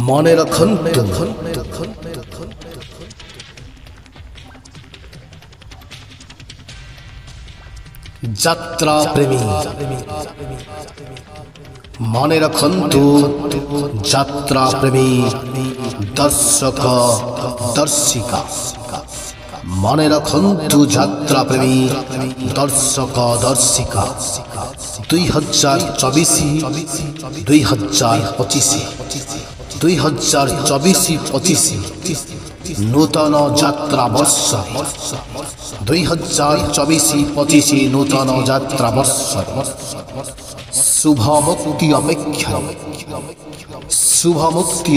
মনে রাখন্তু যাত্রা প্রেমী মনে রাখন্তু যাত্রা প্রেমী দর্শক দর্শিকা মনে রাখন্তু যাত্রা প্রেমী দর্শক দর্শিকা 2024-25 নূতন যাত্রা বর্ষ 2024-25 নূতন যাত্রা বর্ষ শুভ মুক্তি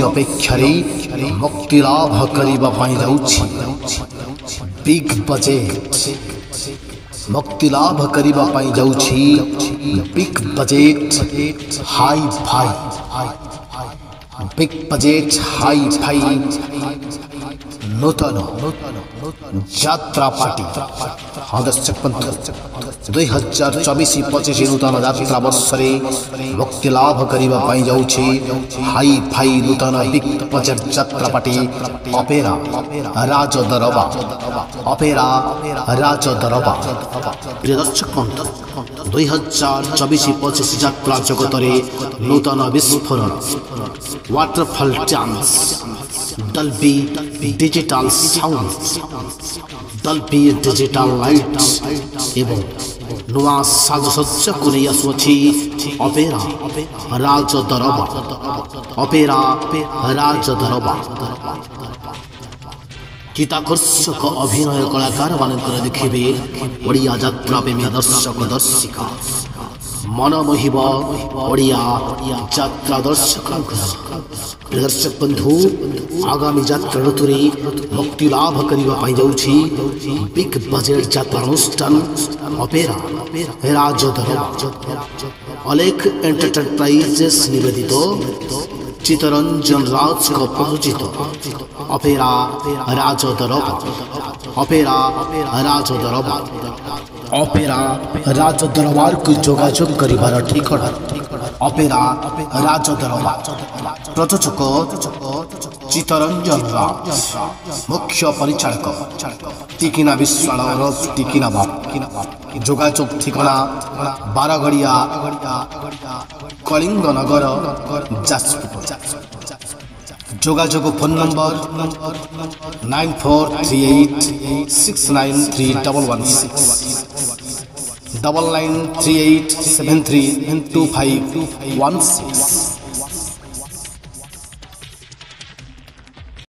অপেক্ষারে মুক্তি লাভ করিবা পাই যাଉଛି বিগ বজেট मुक्ति लाभ करिबा पाई जाउछि big budget hi-fi big budget hi-fi नूतन यात्रा पार्टी दर्शक बंधु 2024-25 नूतन यात्रा वर्षरे मुक्ति लाभ करिबा पाई जाउछि हाई फाई नूतन बिग बजेट यात्रा पार्टी अपेरा राजदरबा प्रिय दर्शक बंधु 2024-25 यात्रा जगतरे नूतन विस्फोरण waterfall dance Dolby digital sound Dolby digital lights एवं नुआ साजसज्जा को नहीं आसुछि अपेरा राजदरबा चिताकर्षक अभिनय कलाकार मानकर देखिबे ओडिया यात्रा प्रेमी दर्शक दर्शिका मन मोहिब ओडिया यात्रा दर्शक दर्शक बंधु आगामी यात्रा ऋतुरे मुक्ति लाभ करिबा पाई जाउछि बिग बजेट यात्रा अनुष्ठान अपेरा राजदरबा अलेख एंटरप्राइजेस निवेदित चितरंजन राज को प्रयोजित अपेरा राजदरबार को जोगाजोग करिबार ठिकाना अपेरा राजदरबार प्रयोजक चितरंजन राज मुख्य परिचालक टिकिना विश्वाल टिकिना बाप जोगाजोग ठिकाना बारगड़िया कलिंग नगर जाजपुर जोगाजोग फोन नंबर 9438693116 9938732516